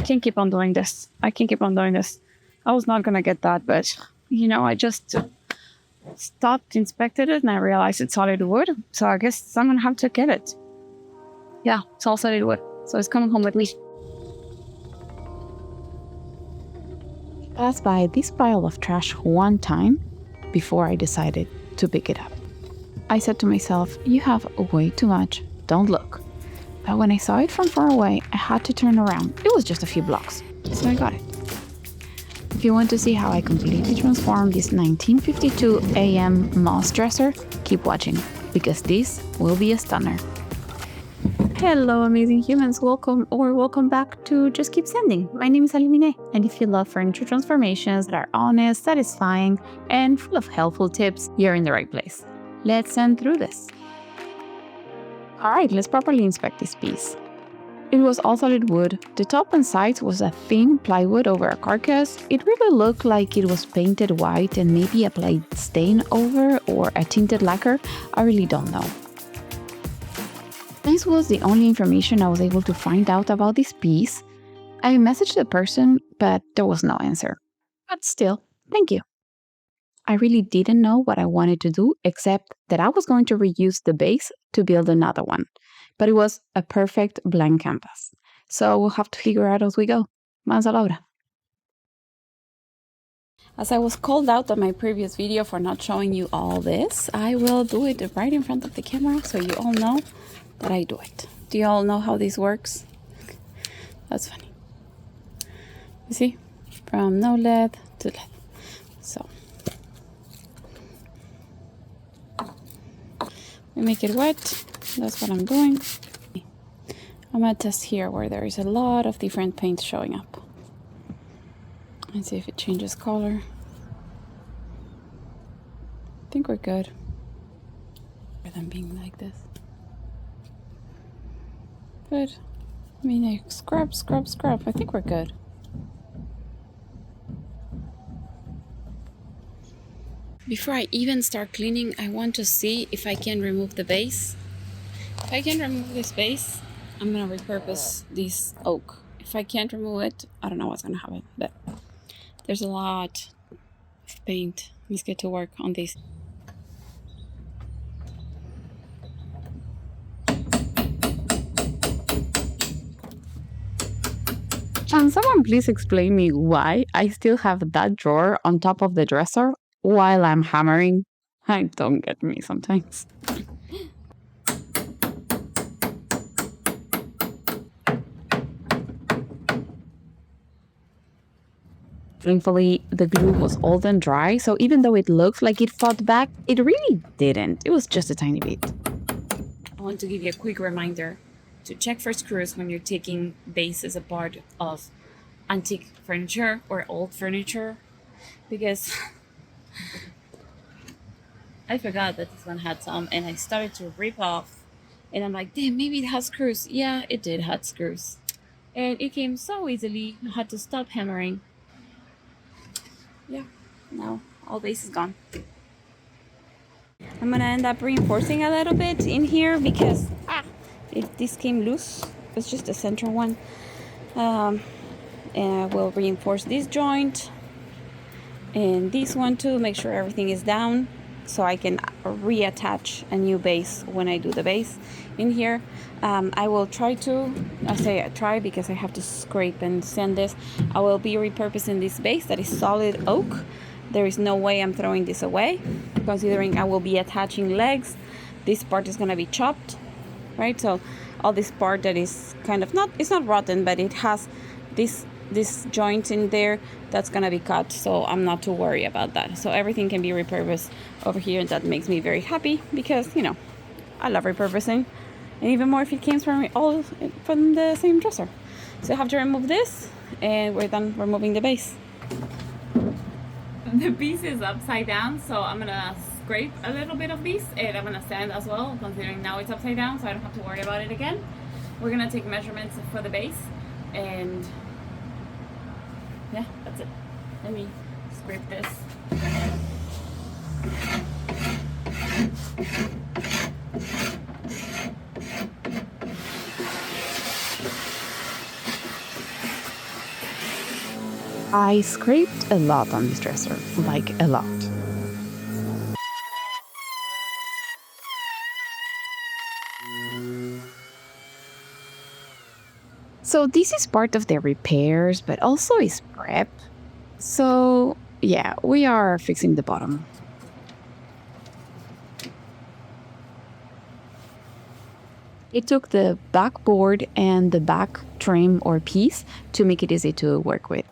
can't keep on doing this. I can't keep on doing this. I was not going to get that, but, I just stopped, inspected it, and I realized it's solid wood. So I guess I'm going to have to get it. Yeah, it's all solid wood. So it's coming home with me. Passed by this pile of trash one time before I decided to pick it up. I said to myself, you have way too much, don't look. But when I saw it from far away, I had to turn around. It was just a few blocks, so I got it. If you want to see how I completely transformed this 1952 AM moss dresser, keep watching, because this will be a stunner. Hello amazing humans, welcome back to Just Keep Sending. My name is Alimine, and if you love furniture transformations that are honest, satisfying, and full of helpful tips, you're in the right place. Let's send through this. Alright, let's properly inspect this piece. It was all solid wood. The top and sides was a thin plywood over a carcass. It really looked like it was painted white and maybe applied stain over or a tinted lacquer. I really don't know. This was the only information I was able to find out about this piece. I messaged the person, but there was no answer. But still, thank you. I really didn't know what I wanted to do, except that I was going to reuse the base to build another one. But it was a perfect blank canvas. So we'll have to figure out as we go. Más a la obra. As I was called out on my previous video for not showing you all this, I will do it right in front of the camera so you all know that I do it. Do you all know how this works? That's funny. You see? From no lead to lead. So we make it wet. That's what I'm doing. I'm gonna test here where there is a lot of different paint showing up. Let's see if it changes color. I think we're good. Rather than being like this. Good. I mean, I scrub. I think we're good. Before I even start cleaning, I want to see if I can remove the base. If I can remove this base, I'm gonna repurpose this oak. If I can't remove it, I don't know what's gonna happen, but there's a lot of paint. Let's get to work on this. Can someone please explain me why I still have that drawer on top of the dresser while I'm hammering? I don't get me sometimes. Thankfully, the glue was old and dry, so even though it looked like it fought back, it really didn't. It was just a tiny bit. I want to give you a quick reminder to check for screws when you're taking bases apart of antique furniture or old furniture, because I forgot that this one had some and I started to rip off and I'm like, damn, maybe it has screws. Yeah, it did have screws and it came so easily. I had to stop hammering. Yeah, now all base is gone. I'm gonna end up reinforcing a little bit in here because this came loose. It's just the center one. And I will reinforce this joint and this one too, make sure everything is down so I can reattach a new base when I do the base in here. I will try to, I say I try because I have to scrape and sand this. I will be repurposing this base that is solid oak. There is no way I'm throwing this away, considering I will be attaching legs. This part is gonna be chopped, right? So all this part that is kind of not, it's not rotten, but it has this joint in there that's gonna be cut, so I'm not too worried about that. So everything can be repurposed over here, and that makes me very happy because, you know, I love repurposing, and even more if it came from all from the same dresser. So I have to remove this, and we're done removing the base. The piece is upside down, so I'm gonna scrape a little bit of this, and I'm gonna sand as well, considering now it's upside down, so I don't have to worry about it again. We're gonna take measurements for the base, and yeah, that's it. Let me scrape this. I scraped a lot on this dresser, like a lot. So this is part of the repairs, but also is prep. So yeah, we are fixing the bottom. It took the backboard and the back trim or piece to make it easy to work with.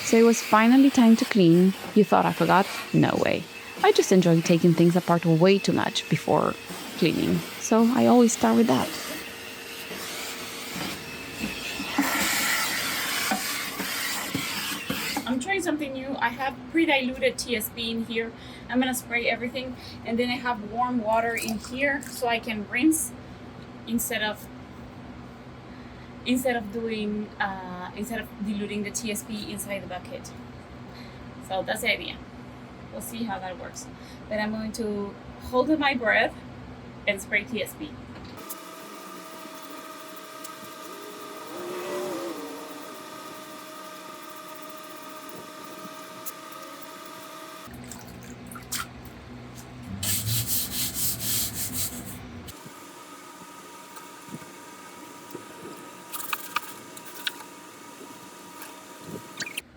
So it was finally time to clean. You thought I forgot? No way. I just enjoy taking things apart way too much before cleaning. So I always start with that. I'm trying something new. I have pre-diluted TSP in here. I'm gonna spray everything, and then I have warm water in here so I can rinse instead of diluting the TSP inside the bucket. So that's the idea. We'll see how that works. Then I'm going to hold my breath and spray TSP.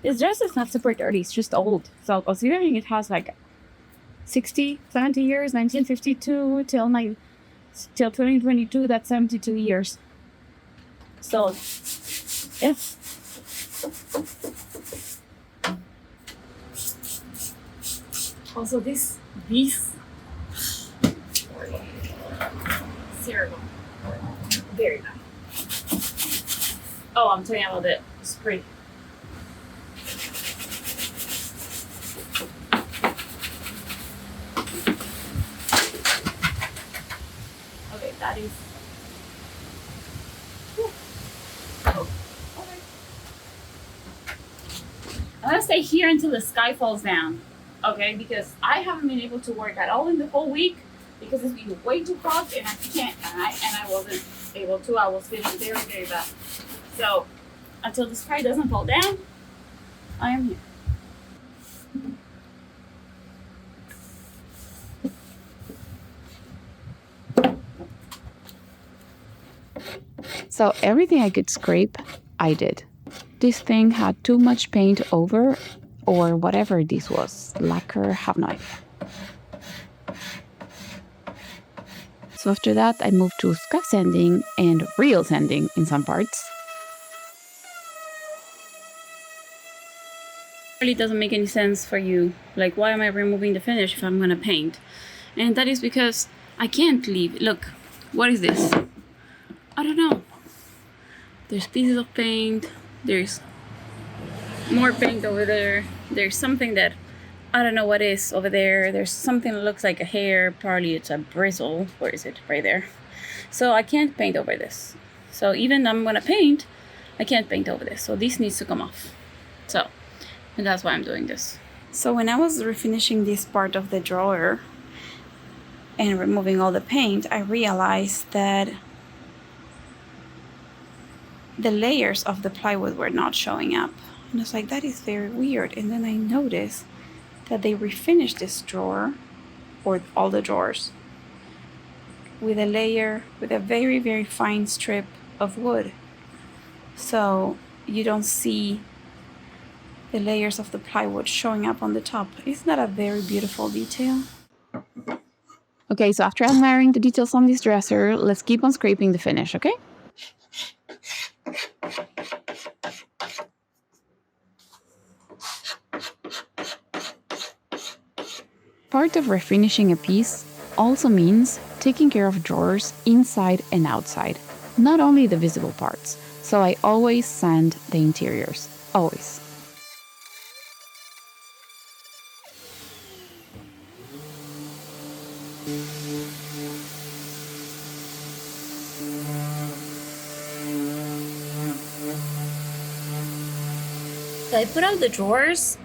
This dress is not super dirty, it's just old. So considering it has like 60, 70 years, 1952 till 2022, that's 72 years. So, yes. Also these cereal, very nice. Oh, I'm telling you about the spray. That is. Oh, okay. I'm gonna stay here until the sky falls down, okay? Because I haven't been able to work at all in the whole week because it's been way too hot and I can't, and I wasn't able to. I was feeling very, very bad. So until the sky doesn't fall down, I am here. So everything I could scrape, I did. This thing had too much paint over, or whatever this was, lacquer, have no idea. So after that, I moved to scuff sanding and real sanding in some parts. It really doesn't make any sense for you. Like, why am I removing the finish if I'm gonna paint? And that is because I can't leave. Look, what is this? I don't know. There's pieces of paint. There's more paint over there. There's something that I don't know what is over there. There's something that looks like a hair. Probably it's a bristle. Where is it? Right there. So I can't paint over this. So even I'm gonna paint, I can't paint over this. So this needs to come off. So, and that's why I'm doing this. So when I was refinishing this part of the drawer and removing all the paint, I realized that the layers of the plywood were not showing up. And I was like, that is very weird. And then I noticed that they refinished this drawer, or all the drawers, with a layer, with a very, very fine strip of wood. So you don't see the layers of the plywood showing up on the top. Isn't that a very beautiful detail? Okay, so after admiring the details on this dresser, let's keep on scraping the finish, okay? Part of refinishing a piece also means taking care of drawers inside and outside, not only the visible parts. So I always sand the interiors, always. So I put out the drawers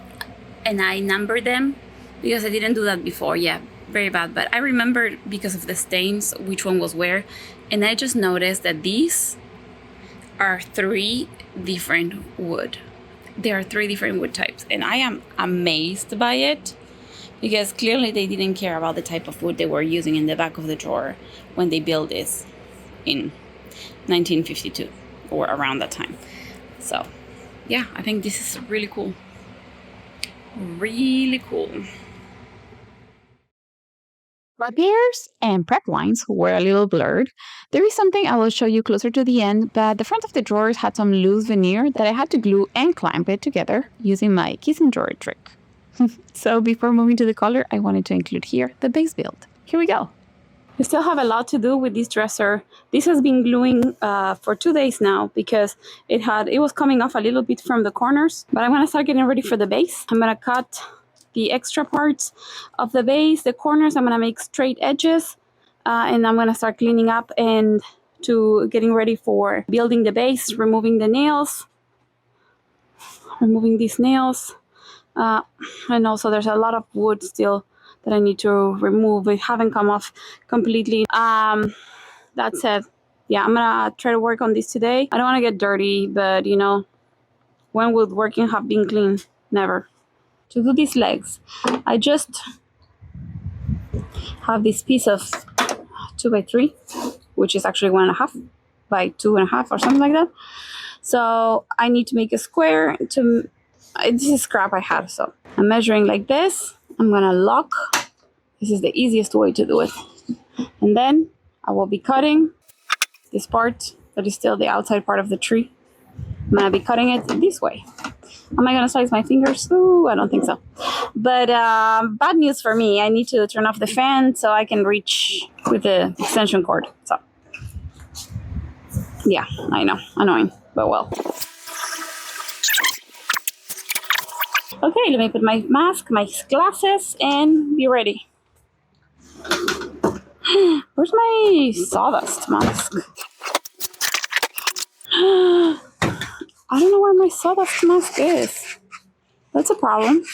and I numbered them because I didn't do that before. Yeah, very bad. But I remember because of the stains which one was where, and I just noticed that these are 3 different wood. There are 3 different wood types, and I am amazed by it because clearly they didn't care about the type of wood they were using in the back of the drawer when they built this in 1952 or around that time. So yeah, I think this is really cool. Really cool. Repairs and prep lines were a little blurred. There is something I will show you closer to the end, but the front of the drawers had some loose veneer that I had to glue and clamp it together using my kissing drawer trick. So before moving to the color, I wanted to include here the base build. Here we go. I still have a lot to do with this dresser. This has been gluing for 2 days now because it was coming off a little bit from the corners, but I'm gonna start getting ready for the base. I'm gonna cut the extra parts of the base, the corners. I'm gonna make straight edges, and I'm gonna start cleaning up and to getting ready for building the base, removing the nails, removing these nails, and also there's a lot of wood still that I need to remove. It haven't come off completely. That said, yeah, I'm gonna try to work on this today. I don't want to get dirty, but you know, when would working have been clean? Never. To do these legs, I just have this piece of 2x3, which is actually 1.5 by 2.5 or something like that. So I need to make a square to, this is scrap I had, so I'm measuring like this. I'm gonna lock. This is the easiest way to do it. And then I will be cutting this part that is still the outside part of the tree. I'm gonna be cutting it this way. Am I gonna slice my fingers? Ooh, I don't think so. But bad news for me. I need to turn off the fan so I can reach with the extension cord. So yeah, I know, annoying, but well. Okay, let me put my mask, my glasses, and be ready. Where's my sawdust mask? I don't know where my sawdust mask is. That's a problem.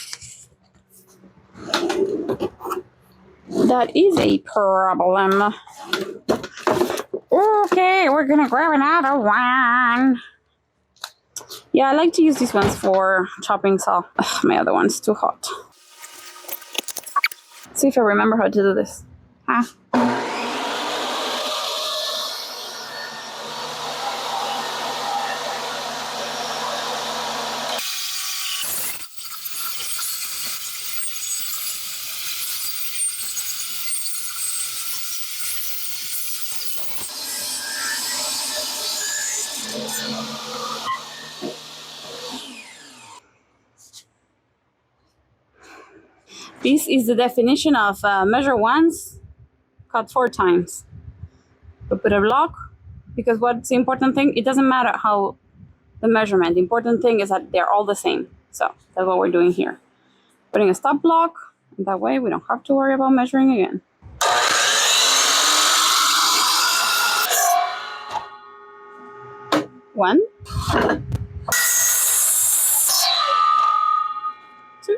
That is a problem. Okay, we're gonna grab another one. Yeah, I like to use these ones for chopping saw. Ugh, my other one's too hot. See if I remember how to do this. Huh? This is the definition of measure once, cut 4 times. But put a block, because what's the important thing? It doesn't matter how the measurement. The important thing is that they're all the same. So that's what we're doing here. Putting a stop block, and that way we don't have to worry about measuring again. One, two.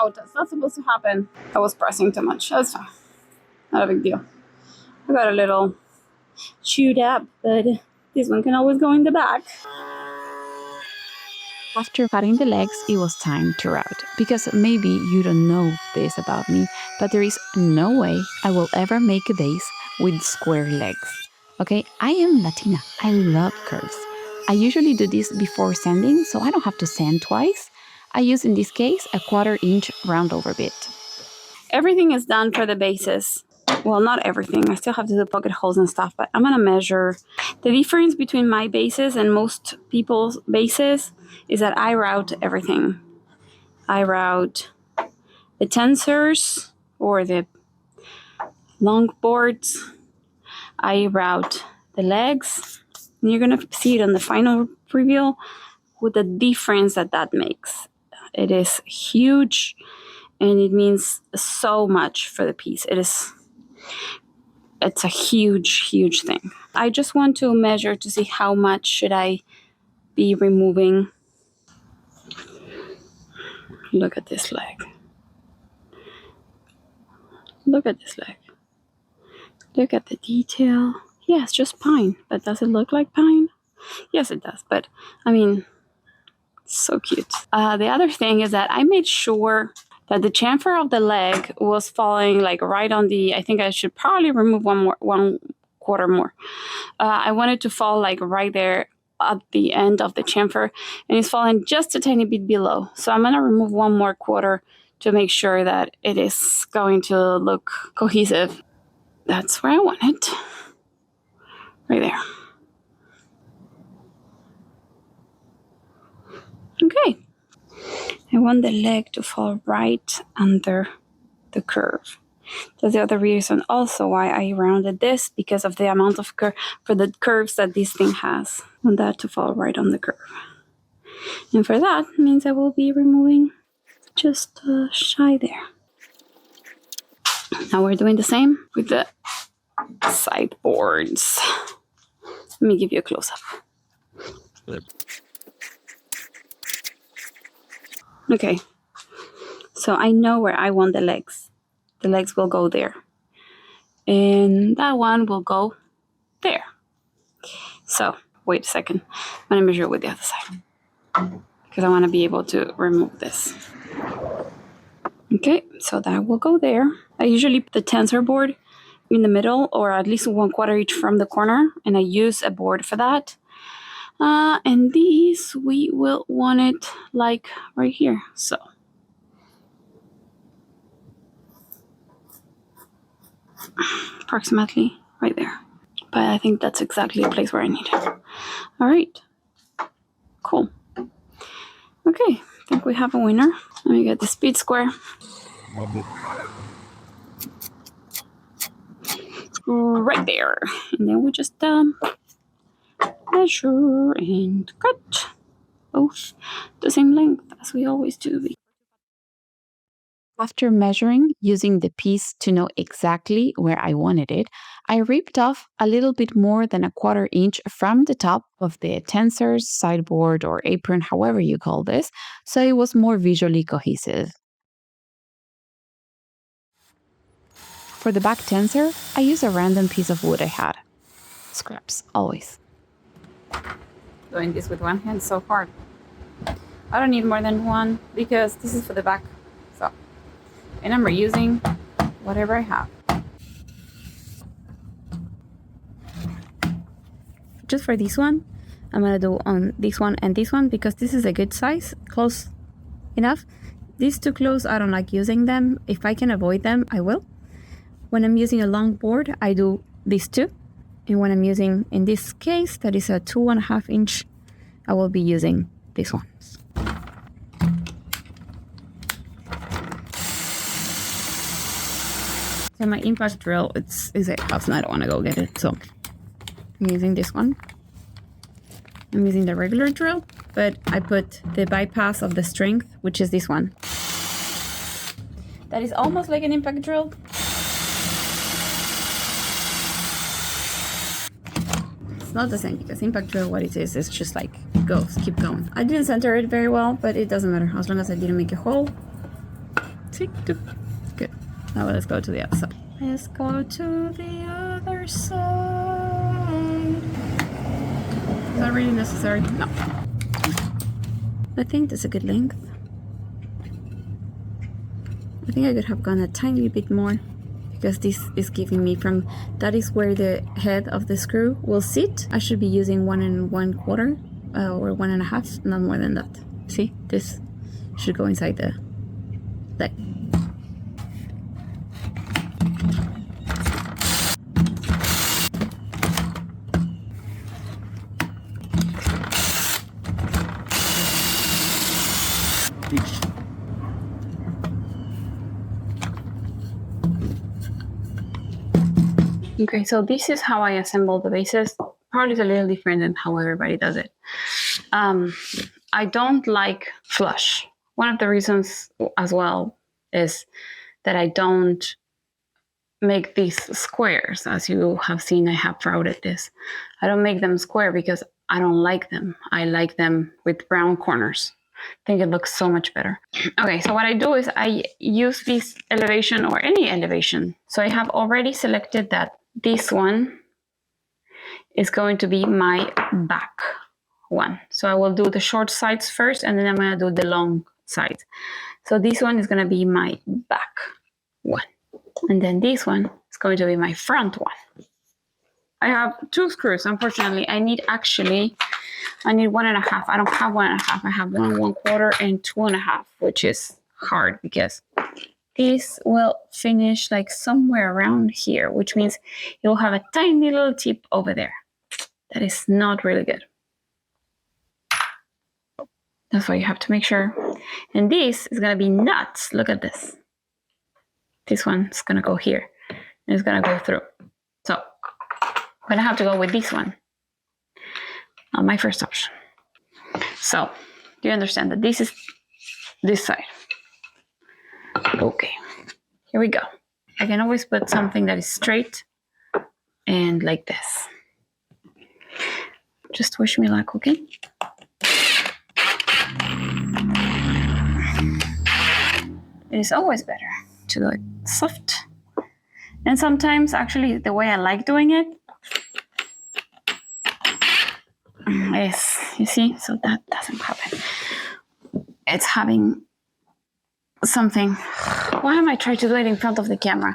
Ow, that's not supposed to happen. I was pressing too much. That's fine. Not a big deal. I got a little chewed up, but this one can always go in the back. After cutting the legs, it was time to route. Because maybe you don't know this about me, but there is no way I will ever make a base with square legs. Okay, I am Latina. I love curves. I usually do this before sanding, so I don't have to sand twice. I use, in this case, a 1/4 inch round over bit. Everything is done for the bases. Well, not everything. I still have to do pocket holes and stuff, but I'm gonna measure. The difference between my bases and most people's bases is that I route everything. I route the tensors or the long boards. I route the legs. And you're gonna see it on the final reveal with the difference that that makes. It is huge, and it means so much for the piece. It's a huge, huge thing. I just want to measure to see how much should I be removing, look at this leg. Look at this leg. Look at the detail. Yeah, it's just pine, but does it look like pine? Yes, it does, but I mean, so cute. The other thing is that I made sure that the chamfer of the leg was falling like right on the, I think I should probably remove one quarter more. I want it to fall like right there at the end of the chamfer, and it's falling just a tiny bit below. So I'm gonna remove one more quarter to make sure that it is going to look cohesive. That's where I want it. Right there. Okay. I want the leg to fall right under the curve. That's the other reason also why I rounded this, because of the amount of for the curves that this thing has. I want that to fall right on the curve. And for that means I will be removing just shy there. Now we're doing the same with the sideboards. Let me give you a close-up. Okay, so I know where I want the legs. The legs will go there. And that one will go there. So, wait a second. I'm going to measure with the other side, because I want to be able to remove this. Okay, so that will go there. I usually put the tensor board in the middle, or at least 1/4 each from the corner, and I use a board for that. And these, we will want it like right here. So approximately right there. But I think that's exactly the place where I need it. All right, cool. Okay, I think we have a winner. Let me get the speed square. Right there. And then we just measure and cut both the same length as we always do. After measuring using the piece to know exactly where I wanted it, I ripped off a little bit more than 1/4 inch from the top of the tensors, sideboard, or apron, however you call this, so it was more visually cohesive. For the back tensor, I used a random piece of wood I had. Scraps, always. Doing this with one hand so hard. I don't need more than one because this is for the back. So, and I'm reusing whatever I have. Just for this one, I'm gonna do on this one and this one because this is a good size, close enough. These too close, I don't like using them. If I can avoid them, I will. When I'm using a long board, I do these two. And when I'm using, in this case, that is a 2.5 inch, I will be using these ones. So my impact drill, is at house and I don't want to go get it. So I'm using this one. I'm using the regular drill, but I put the bypass of the strength, which is this one. That is almost like an impact drill. It's not the same because impact drill, what it is just like goes, keep going. I didn't center it very well, but it doesn't matter as long as I didn't make a hole. See, good. Now let's go to the other side. Let's go to the other side. Is that really necessary? No. I think that's a good length. I think I could have gone a tiny bit more because this is giving me from, that is where the head of the screw will sit. I should be using 1 1/4 or 1.5, not more than that. See, this should go inside the leg. Okay, so this is how I assemble the bases. Probably it's a little different than how everybody does it. I don't like flush. One of the reasons as well is that I don't make these squares. As you have seen, I have routed this. I don't make them square because I don't like them. I like them with brown corners. I think it looks so much better. Okay, so what I do is I use this elevation or any elevation. So I have already selected that this one is going to be my back one. So I will do the short sides first, and then I'm going to do the long sides. So this one is going to be my back one. And then this one is going to be my front one. I have 2 screws. Unfortunately, I need 1.5. I don't have 1.5. I have 1 1/4 and 2.5, which is hard because this will finish like somewhere around here, which means it will have a tiny little tip over there. That is not really good. That's why you have to make sure. And this is going to be nuts. Look at this. This one is going to go here. And it's going to go through. So I'm going to have to go with this one. My first option. So do you understand that this is this side? Okay. Here we go. I can always put something that is straight and like this. Just wish me luck, okay? It is always better to do it soft. And sometimes, actually, the way I like doing it is, you see, so that doesn't happen. It's having something. Why am I trying to do it in front of the camera?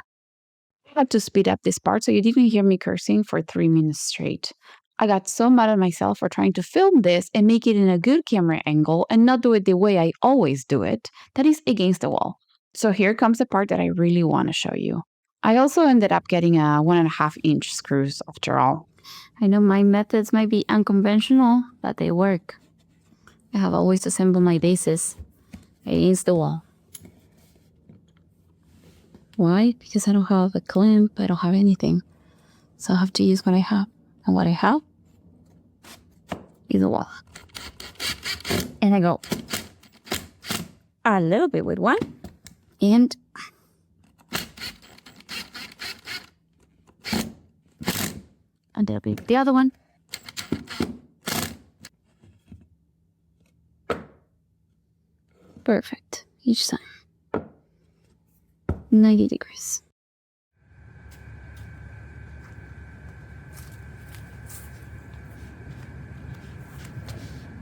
I had to speed up this part so you didn't hear me cursing for 3 minutes straight. I got so mad at myself for trying to film this and make it in a good camera angle and not do it the way I always do it, that is against the wall. So here comes the part that I really want to show you. I also ended up getting a 1.5-inch screws after all. I know my methods might be unconventional, but they work. I have always assembled my bases against the wall. Why? Because I don't have a clamp, I don't have anything. So I have to use what I have. And what I have is a wall. And I go a little bit with one and a little bit with the other one. Perfect. Each side. 90 degrees.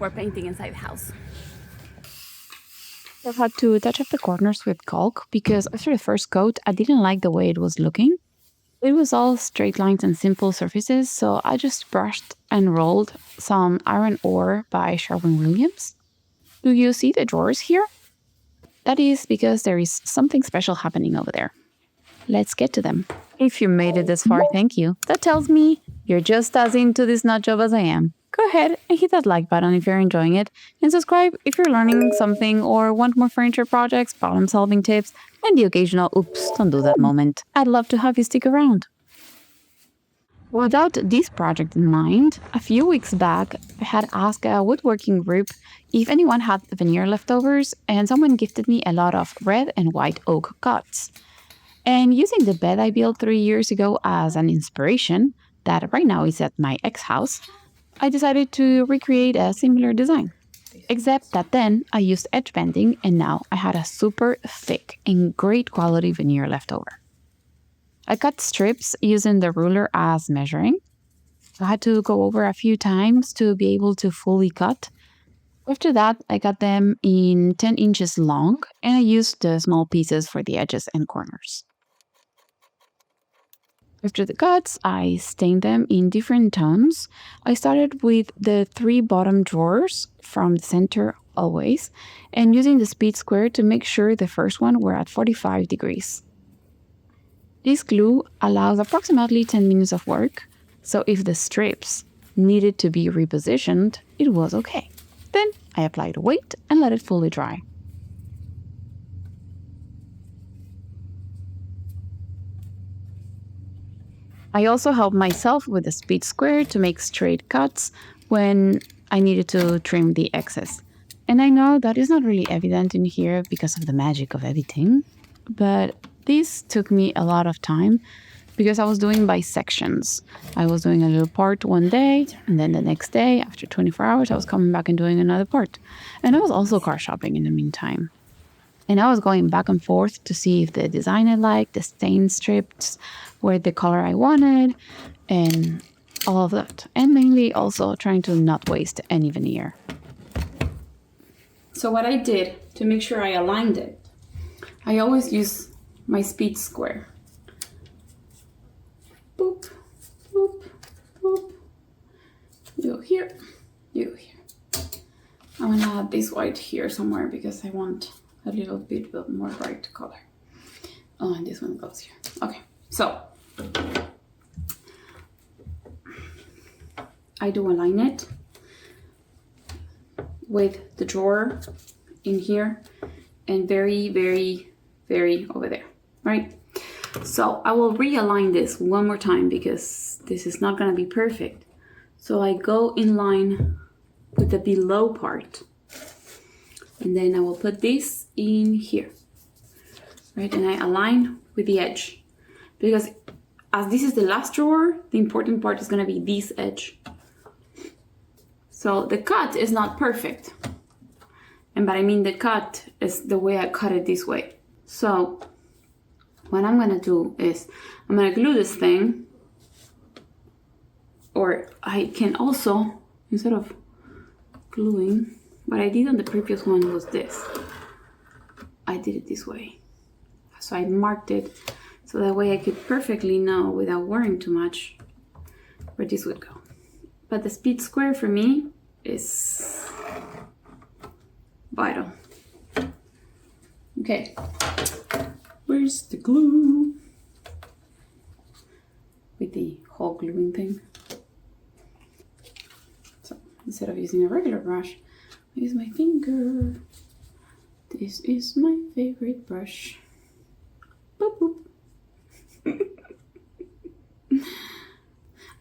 We're painting inside the house. I've had to touch up the corners with caulk because after the first coat, I didn't like the way it was looking. It was all straight lines and simple surfaces, so I just brushed and rolled some iron ore by Sherwin-Williams. Do you see the drawers here? That is because there is something special happening over there. Let's get to them. If you made it this far, thank you. That tells me you're just as into this nut job as I am. Go ahead and hit that like button if you're enjoying it, and subscribe if you're learning something or want more furniture projects, problem-solving tips, and the occasional oops, don't do that moment. I'd love to have you stick around. Without this project in mind, a few weeks back, I had asked a woodworking group if anyone had veneer leftovers, and someone gifted me a lot of red and white oak cuts. And using the bed I built 3 years ago as an inspiration, that right now is at my ex-house, I decided to recreate a similar design. Except that then I used edge banding and now I had a super thick and great quality veneer left over. I cut strips using the ruler as measuring. I had to go over a few times to be able to fully cut. After that, I cut them in 10 inches long and I used the small pieces for the edges and corners. After the cuts, I stained them in different tones. I started with the 3 bottom drawers from the center always, and using the speed square to make sure the first one were at 45 degrees. This glue allows approximately 10 minutes of work, so if the strips needed to be repositioned, it was okay. Then I applied a weight and let it fully dry. I also helped myself with the speed square to make straight cuts when I needed to trim the excess. And I know that is not really evident in here because of the magic of editing, but this took me a lot of time because I was doing by sections. I was doing a little part one day, and then the next day, after 24 hours, I was coming back and doing another part. And I was also car shopping in the meantime. And I was going back and forth to see if the design I liked, the stain strips were the color I wanted, and all of that. And mainly also trying to not waste any veneer. So what I did to make sure I aligned it, I always use my speed square. Boop, boop, boop. You here, you here. I'm gonna add this white here somewhere because I want a little bit more bright color. Oh, and this one goes here. Okay, so I do align it with the drawer in here and very, very, very over there, right? So I will realign this one more time because this is not gonna be perfect. So I go in line with the below part, and then I will put this in here, right? And I align with the edge, because as this is the last drawer, the important part is gonna be this edge. So the cut is not perfect. And but I mean the cut is the way I cut it this way. So what I'm gonna do is I'm gonna glue this thing, or I can also, instead of gluing, what I did on the previous one was this. I did it this way. So I marked it so that way I could perfectly know without worrying too much where this would go. But the speed square for me is vital. Okay, where's the glue? With the whole gluing thing. So instead of using a regular brush, I use my finger. This is my favorite brush. Boop, boop.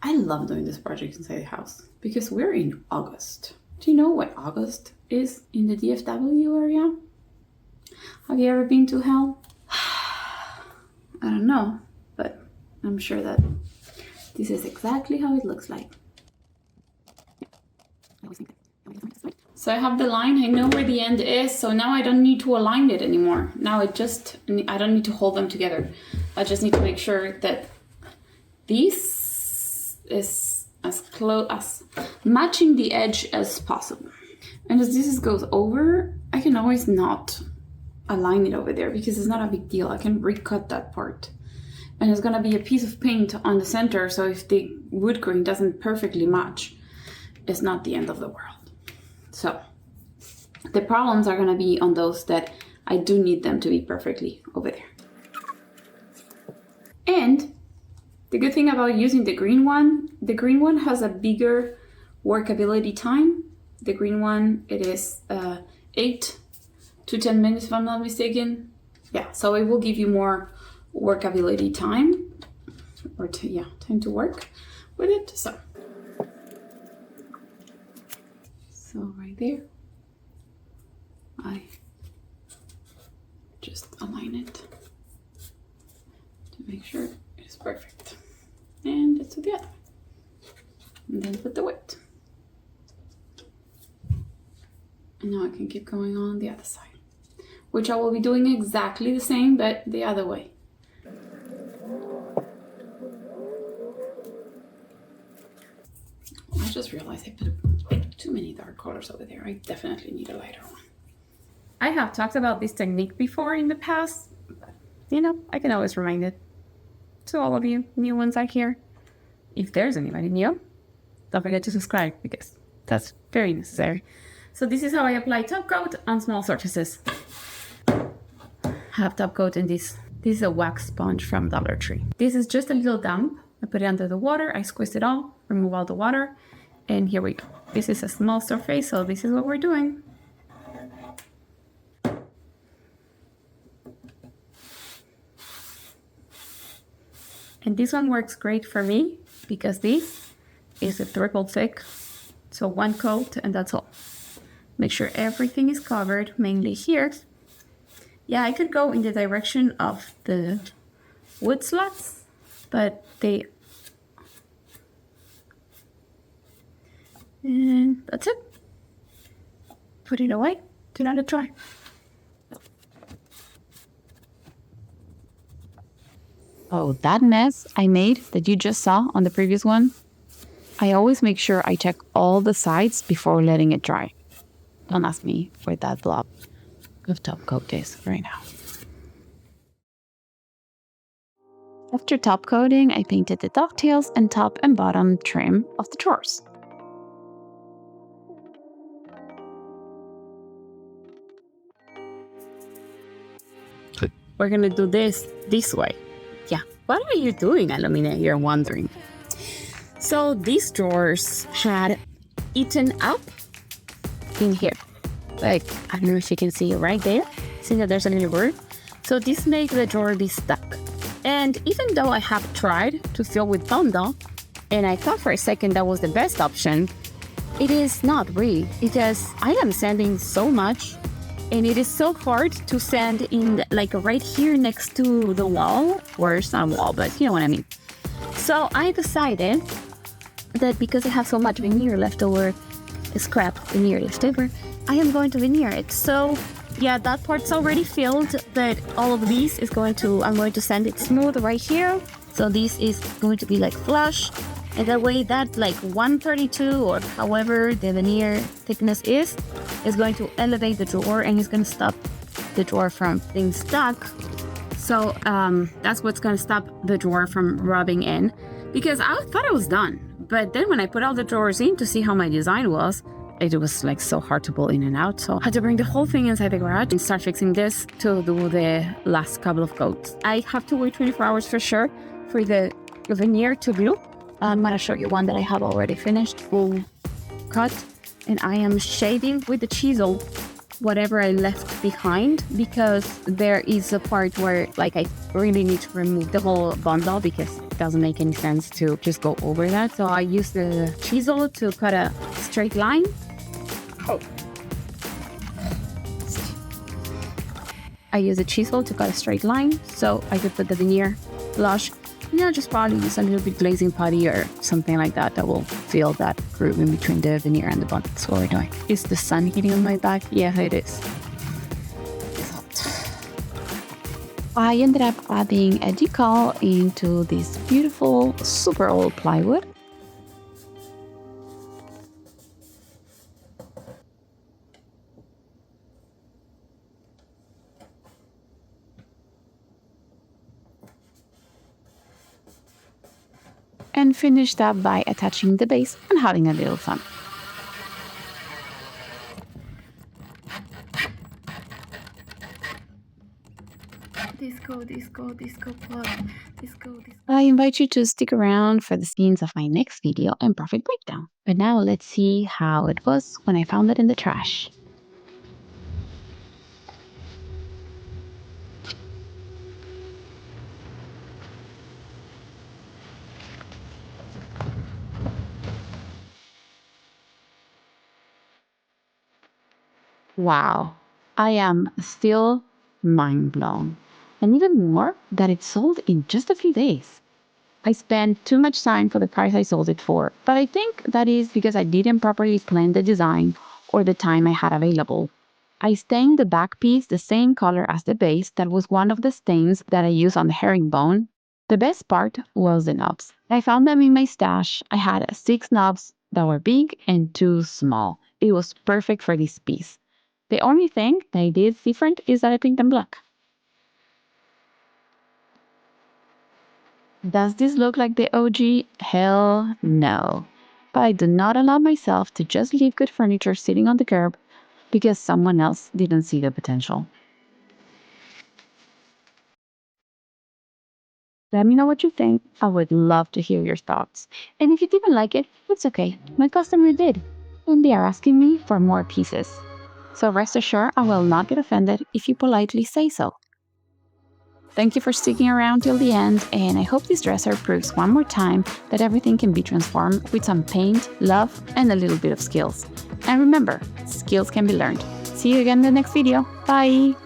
I love doing this project inside the house because we're in August. Do you know what August is in the DFW area? Have you ever been to hell? I don't know, but I'm sure that this is exactly how it looks like. So I have the line, I know where the end is, so now I don't need to align it anymore. Now I don't need to hold them together. I just need to make sure that this is as close as matching the edge as possible. And as this goes over, I can always not align it over there because it's not a big deal. I can recut that part. And it's gonna be a piece of paint on the center, so if the wood grain doesn't perfectly match, it's not the end of the world. So the problems are gonna be on those that I do need them to be perfectly over there. And the good thing about using the green one has a bigger workability time. The green one, it is 8 to 10 minutes if I'm not mistaken. Yeah, so it will give you more workability time, or time to work with it. So right there, I just align it to make sure it's perfect. And let's do the other. And then put the width. And now I can keep going on the other side, which I will be doing exactly the same, but the other way. I just realized I put too many dark colors over there. I definitely need a lighter one. I have talked about this technique before in the past, but I can always remind it to all of you new ones out here. If there's anybody new, don't forget to subscribe because that's very necessary. So this is how I apply top coat on small surfaces. Have top coat in this. This is a wax sponge from Dollar Tree. This is just a little damp. I put it under the water, I squeeze it all, remove all the water, and here we go. This is a small surface, so this is what we're doing. And this one works great for me because this is a triple thick, so one coat and that's all. Make sure everything is covered, mainly here. Yeah, I could go in the direction of the wood slots, but and that's it. Put it away. Do not dry. Oh, that mess I made that you just saw on the previous one, I always make sure I check all the sides before letting it dry. Don't ask me where that blob of top coat is right now. After top coating, I painted the dovetails and top and bottom trim of the drawers. We're gonna do this way. Yeah. What are you doing, Alumina? You're wondering. So these drawers had eaten up in here. Like, I don't know if you can see it right there. See that there's a little word? So this makes the drawer be stuck. And even though I have tried to fill with bondo, and I thought for a second that was the best option, it is not really, because I am sanding so much, and it is so hard to sand in, like, right here next to the wall, or it's not a wall, but you know what I mean. So I decided that because I have so much veneer left over, scrap veneer left over, I am going to veneer it. So yeah, that part's already filled, but all of these is I'm going to sand it smooth right here. So this is going to be like flush, and that way that like 132 or however the veneer thickness is going to elevate the drawer, and it's going to stop the drawer from being stuck. So that's what's going to stop the drawer from rubbing in, because I thought I was done. But then when I put all the drawers in to see how my design was, it was like so hard to pull in and out. So I had to bring the whole thing inside the garage and start fixing this to do the last couple of coats. I have to wait 24 hours for sure for the veneer to glue. I'm going to show you one that I have already finished, full cut. And I am shading with the chisel whatever I left behind, because there is a part where like I really need to remove the whole bondo, because it doesn't make any sense to just go over that. So I use the chisel to cut a straight line. I use a chisel to cut a straight line, so I could put the veneer flush. Just probably use a little bit glazing putty or something like that that will fill that groove in between the veneer and the bondo. That's what we're doing. Is the sun hitting on my back? Yeah, it is. It's hot. I ended up adding a decal into this beautiful, super old plywood. And finished up by attaching the base and having a little fun. I invite you to stick around for the scenes of my next video and profit breakdown. But now let's see how it was when I found it in the trash. Wow, I am still mind blown. And even more that it sold in just a few days. I spent too much time for the price I sold it for, but I think that is because I didn't properly plan the design or the time I had available. I stained the back piece the same color as the base. That was one of the stains that I used on the herringbone. The best part was the knobs. I found them in my stash. I had 6 knobs that were big and 2 small. It was perfect for this piece. The only thing that I did different is that I painted them black. Does this look like the OG? Hell no. But I do not allow myself to just leave good furniture sitting on the curb because someone else didn't see the potential. Let me know what you think. I would love to hear your thoughts. And if you didn't like it, it's okay. My customer did. And they are asking me for more pieces. So rest assured, I will not get offended if you politely say so. Thank you for sticking around till the end, and I hope this dresser proves one more time that everything can be transformed with some paint, love, and a little bit of skills. And remember, skills can be learned. See you again in the next video. Bye!